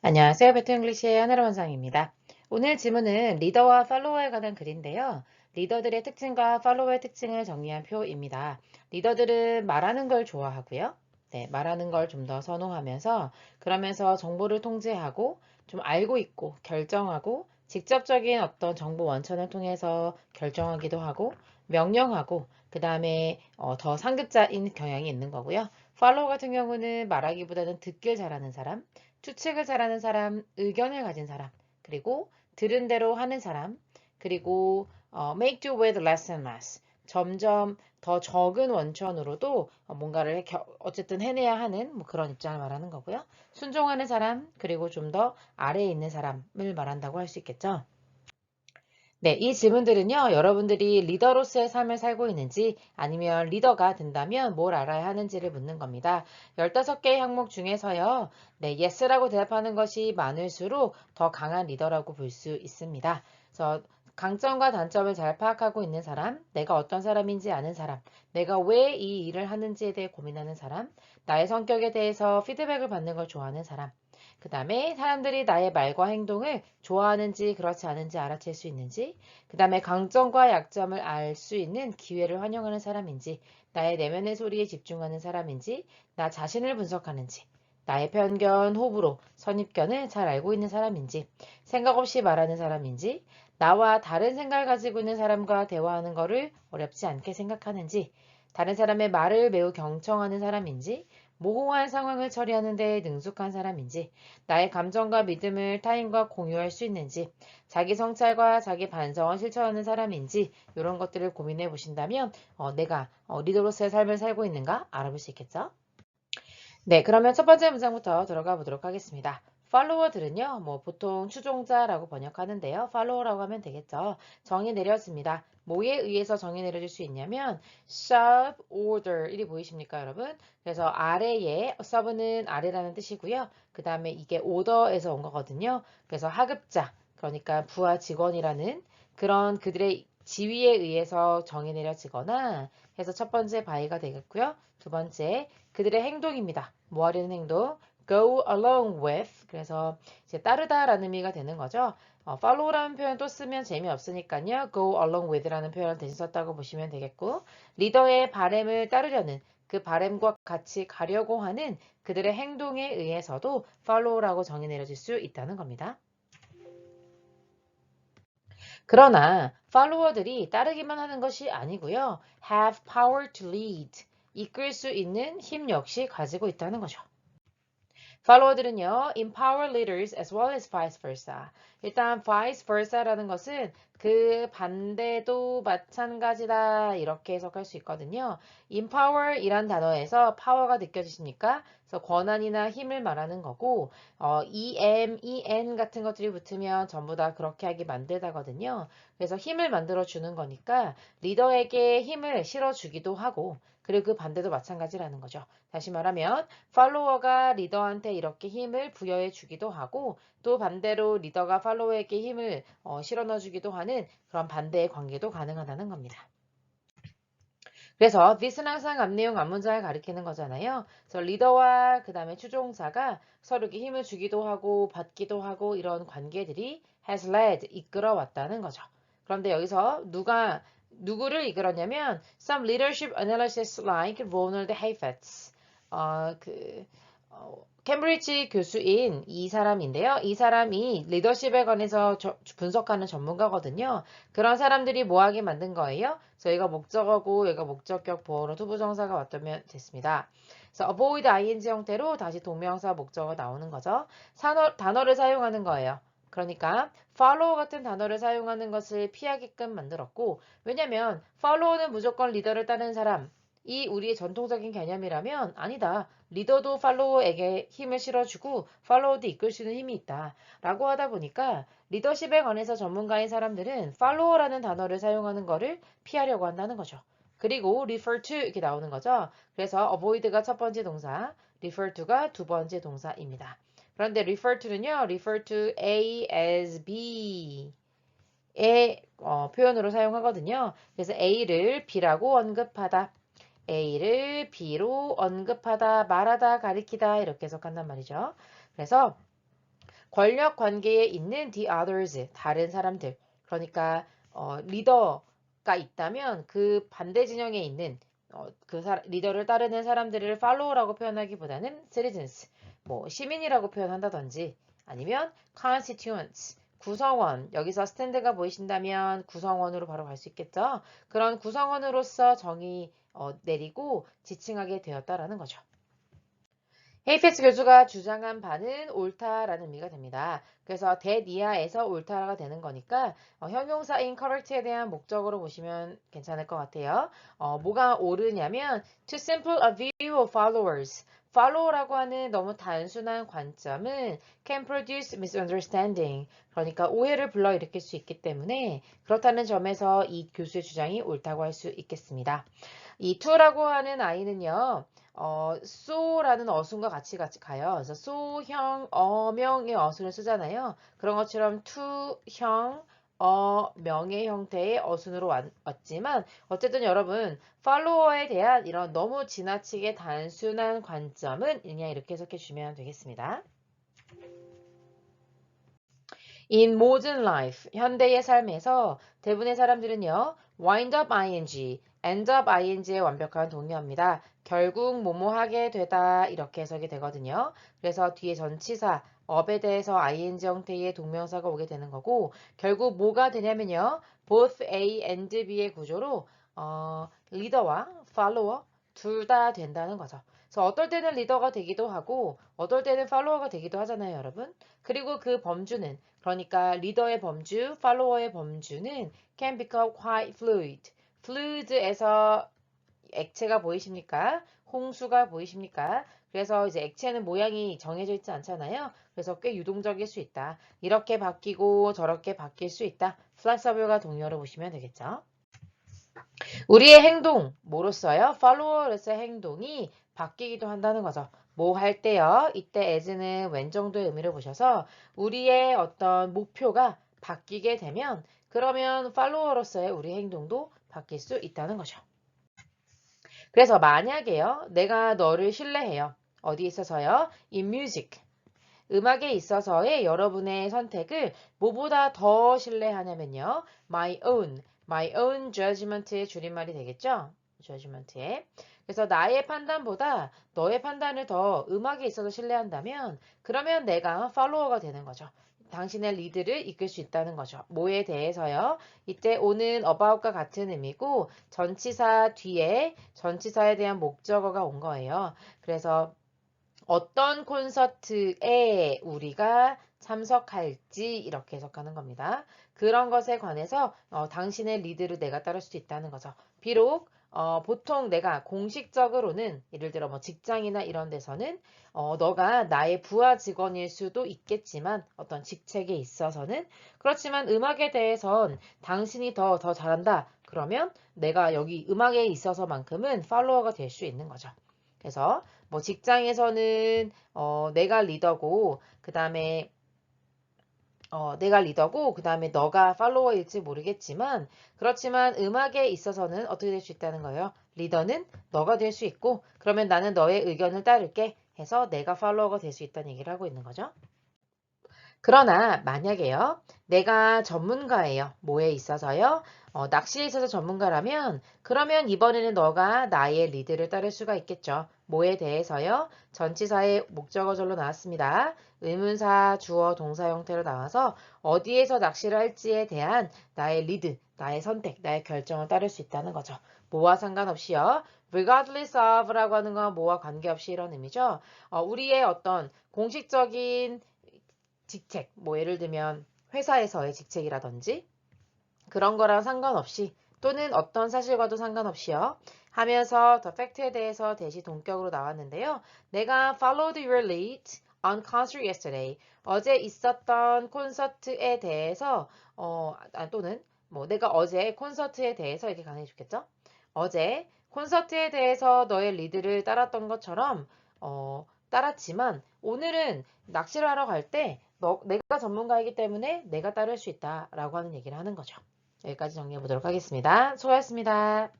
안녕하세요. 베트 잉글리시의 하늘의 원상입니다. 오늘 질문은 리더와 팔로워에 관한 글인데요. 리더들의 특징과 팔로워의 특징을 정리한 표입니다. 리더들은 말하는 걸 좋아하고요. 네, 말하는 걸 좀 더 선호하면서 그러면서 정보를 통제하고 좀 알고 있고 결정하고 직접적인 어떤 정보 원천을 통해서 결정하기도 하고 명령하고 그 다음에 더 상급자인 경향이 있는 거고요. 팔로워 같은 경우는 말하기보다는 듣길 잘하는 사람, 추측을 잘하는 사람, 의견을 가진 사람, 그리고 들은 대로 하는 사람, 그리고 make do with less and less. 점점 더 적은 원천으로도 뭔가를 어쨌든 해내야 하는 뭐 그런 입장을 말하는 거고요. 순종하는 사람, 그리고 좀 더 아래에 있는 사람을 말한다고 할 수 있겠죠. 네, 이 질문들은요, 여러분들이 리더로서의 삶을 살고 있는지 아니면 리더가 된다면 뭘 알아야 하는지를 묻는 겁니다. 15개의 항목 중에서요, 네, yes라고 대답하는 것이 많을수록 더 강한 리더라고 볼 수 있습니다. 그래서 강점과 단점을 잘 파악하고 있는 사람, 내가 어떤 사람인지 아는 사람, 내가 왜 이 일을 하는지에 대해 고민하는 사람, 나의 성격에 대해서 피드백을 받는 걸 좋아하는 사람, 그 다음에 사람들이 나의 말과 행동을 좋아하는지 그렇지 않은지 알아챌 수 있는지, 그 다음에 강점과 약점을 알 수 있는 기회를 활용하는 사람인지, 나의 내면의 소리에 집중하는 사람인지, 나 자신을 분석하는지, 나의 편견, 호불호, 선입견을 잘 알고 있는 사람인지, 생각 없이 말하는 사람인지, 나와 다른 생각을 가지고 있는 사람과 대화하는 것을 어렵지 않게 생각하는지, 다른 사람의 말을 매우 경청하는 사람인지, 모호한 상황을 처리하는 데 능숙한 사람인지, 나의 감정과 믿음을 타인과 공유할 수 있는지, 자기 성찰과 자기 반성을 실천하는 사람인지 이런 것들을 고민해 보신다면 내가 리더로서의 삶을 살고 있는가 알아볼 수 있겠죠? 네, 그러면 첫 번째 문장부터 들어가 보도록 하겠습니다. 팔로워들은요, 뭐 보통 추종자라고 번역하는데요. 팔로워라고 하면 되겠죠. 정의 내려집니다. 뭐에 의해서 정의 내려질 수 있냐면 sub order 일이 보이십니까, 여러분? 그래서 아래에 sub는 아래라는 뜻이고요. 그 다음에 이게 order에서 온 거거든요. 그래서 하급자, 그러니까 부하 직원이라는 그런 그들의 지위에 의해서 정의 내려지거나 해서 첫 번째 바이가 되겠고요. 두 번째 그들의 행동입니다. 뭐 하려는 행동? go along with. 그래서 이제 따르다라는 의미가 되는 거죠. follow라는 표현 또 쓰면 재미없으니까요. go along with라는 표현을 대신 썼다고 보시면 되겠고, 리더의 바램을 따르려는 그 바램과 같이 가려고 하는 그들의 행동에 의해서도 follow라고 정의 내려질 수 있다는 겁니다. 그러나 팔로워들이 따르기만 하는 것이 아니고요. have power to lead. 이끌 수 있는 힘 역시 가지고 있다는 거죠. 팔로워들은요, empower leaders as well as vice versa. 일단 vice versa라는 것은 그 반대도 마찬가지다 이렇게 해석할 수 있거든요. empower이란 단어에서 파워가 느껴지십니까? 그래서 권한이나 힘을 말하는 거고 en 같은 것들이 붙으면 전부 다 그렇게 하게 만들다거든요. 그래서 힘을 만들어 주는 거니까 리더에게 힘을 실어주기도 하고 그리고 그 반대도 마찬가지라는 거죠. 다시 말하면 팔로워가 리더한테 이렇게 힘을 부여해 주기도 하고 또 반대로 리더가 팔로워에게 힘을 실어 넣어 주기도 하는 그런 반대의 관계도 가능하다는 겁니다. 그래서 this는 항상 앞내용 앞문장을 가리키는 거잖아요. 그래서 리더와 그 다음에 추종자가 서로에게 힘을 주기도 하고 받기도 하고 이런 관계들이 has led 이끌어 왔다는 거죠. 그런데 여기서 누구를 이끌었냐면 some leadership analysis like Ronald Heifetz 캠브리지 교수인 이 사람인데요. 이 사람이 리더십에 관해서 분석하는 전문가거든요. 그런 사람들이 뭐하게 만든 거예요? 그래서 얘가 목적어고 얘가 목적격 보어로 투부정사가 왔다면 됐습니다. 그래서 avoid ing 형태로 다시 동명사 목적어 나오는 거죠. 단어를 사용하는 거예요. 그러니까 follow 같은 단어를 사용하는 것을 피하게끔 만들었고 왜냐면 follow는 무조건 리더를 따르는 사람 이 우리의 전통적인 개념이라면 아니다. 리더도 팔로워에게 힘을 실어주고 팔로워도 이끌 수 있는 힘이 있다. 라고 하다 보니까 리더십에 관해서 전문가인 사람들은 팔로워라는 단어를 사용하는 것을 피하려고 한다는 거죠. 그리고 refer to 이렇게 나오는 거죠. 그래서 avoid가 첫 번째 동사, refer to가 두 번째 동사입니다. 그런데 refer to는요. refer to A as B의 표현으로 사용하거든요. 그래서 A를 B라고 언급하다. A를 B로 언급하다, 말하다, 가리키다 이렇게 해석한단 말이죠. 그래서 권력 관계에 있는 the others, 다른 사람들. 그러니까 리더가 있다면 그 반대 진영에 있는 리더를 따르는 사람들을 follow라고 표현하기보다는 citizens, 뭐 시민이라고 표현한다든지 아니면 constituents, 구성원, 여기서 스탠드가 보이신다면 구성원으로 바로 갈 수 있겠죠. 그런 구성원으로서 정의 내리고 지칭하게 되었다라는 거죠. 헤이페스 교수가 주장한 바는 옳다라는 의미가 됩니다. 그래서 that 이하에서 옳다가 되는 거니까 형용사인 correct에 대한 목적으로 보시면 괜찮을 것 같아요. 뭐가 옳으냐면 too simple a view of followers. follow라고 하는 너무 단순한 관점은 can produce misunderstanding. 그러니까 오해를 불러일으킬 수 있기 때문에 그렇다는 점에서 이 교수의 주장이 옳다고 할 수 있겠습니다. 이 to라고 하는 아이는요. so라는 어순과 같이 가요. 그래서 so형, 어명의 어순을 쓰잖아요. 그런 것처럼 to형, 명의 형태의 어순으로 왔지만 어쨌든 여러분 팔로워에 대한 이런 너무 지나치게 단순한 관점은 그냥 이렇게 해석해 주시면 되겠습니다. In modern life, 현대의 삶에서 대부분의 사람들은요, wind up ing, end up ing의 완벽한 동의어입니다. 결국 뭐뭐 하게 되다 이렇게 해석이 되거든요. 그래서 뒤에 전치사, up에 대해서 ing 형태의 동명사가 오게 되는 거고 결국 뭐가 되냐면요, both A and B의 구조로 리더와 follower 둘 다 된다는 거죠. 그래서 어떨 때는 리더가 되기도 하고 어떨 때는 팔로워가 되기도 하잖아요, 여러분. 그리고 그 범주는 그러니까 리더의 범주, 팔로워의 범주는 can become quite fluid. fluid에서 액체가 보이십니까? 홍수가 보이십니까? 그래서 이제 액체는 모양이 정해져 있지 않잖아요. 그래서 꽤 유동적일 수 있다. 이렇게 바뀌고 저렇게 바뀔 수 있다. flexible가 동의어로 보시면 되겠죠. 우리의 행동, 뭐로써요? 팔로워로서의 행동이 바뀌기도 한다는 거죠. 뭐 할 때요? 이때 as는 when 정도의 의미를 보셔서 우리의 어떤 목표가 바뀌게 되면 그러면 팔로워로서의 우리 행동도 바뀔 수 있다는 거죠. 그래서 만약에요, 내가 너를 신뢰해요. 어디 있어서요? In music. 음악에 있어서의 여러분의 선택을 뭐보다 더 신뢰하냐면요. my own judgment의 줄임말이 되겠죠? judgment의. 그래서 나의 판단보다 너의 판단을 더 음악에 있어서 신뢰한다면 그러면 내가 팔로워가 되는 거죠. 당신의 리드를 이끌 수 있다는 거죠. 뭐에 대해서요? 이때 오는 about과 같은 의미고 전치사 뒤에 전치사에 대한 목적어가 온 거예요. 그래서 어떤 콘서트에 우리가 참석할지 이렇게 해석하는 겁니다. 그런 것에 관해서 당신의 리드를 내가 따를 수 있다는 거죠. 비록 보통 내가 공식적으로는 예를 들어 뭐 직장이나 이런 데서는 너가 나의 부하 직원일 수도 있겠지만 어떤 직책에 있어서는 그렇지만 음악에 대해선 당신이 더 잘한다. 그러면 내가 여기 음악에 있어서만큼은 팔로워가 될 수 있는 거죠. 그래서 뭐 직장에서는 내가 리더고 그다음에 너가 팔로워일지 모르겠지만 그렇지만 음악에 있어서는 어떻게 될 수 있다는 거예요. 리더는 너가 될 수 있고 그러면 나는 너의 의견을 따를게 해서 내가 팔로워가 될 수 있다는 얘기를 하고 있는 거죠. 그러나 만약에요, 내가 전문가예요. 뭐에 있어서요? 낚시에 있어서 전문가라면 그러면 이번에는 너가 나의 리드를 따를 수가 있겠죠. 뭐에 대해서요? 전치사의 목적어절로 나왔습니다. 의문사, 주어, 동사 형태로 나와서 어디에서 낚시를 할지에 대한 나의 리드, 나의 선택, 나의 결정을 따를 수 있다는 거죠. 뭐와 상관없이요. regardless of라고 하는 건 뭐와 관계없이 이런 의미죠. 우리의 어떤 공식적인 직책, 뭐 예를 들면 회사에서의 직책이라든지 그런 거랑 상관없이 또는 어떤 사실과도 상관없이요. 하면서 the fact에 대해서 대시 동격으로 나왔는데요. 내가 followed your lead on concert yesterday. 어제 있었던 콘서트에 대해서 또는 뭐 내가 어제 콘서트에 대해서 이렇게 가능해 좋겠죠? 어제 콘서트에 대해서 너의 리드를 따랐던 것처럼 따랐지만 오늘은 낚시를 하러 갈 때 내가 전문가이기 때문에 내가 따를 수 있다라고 하는 얘기를 하는 거죠. 여기까지 정리해 보도록 하겠습니다. 수고하셨습니다.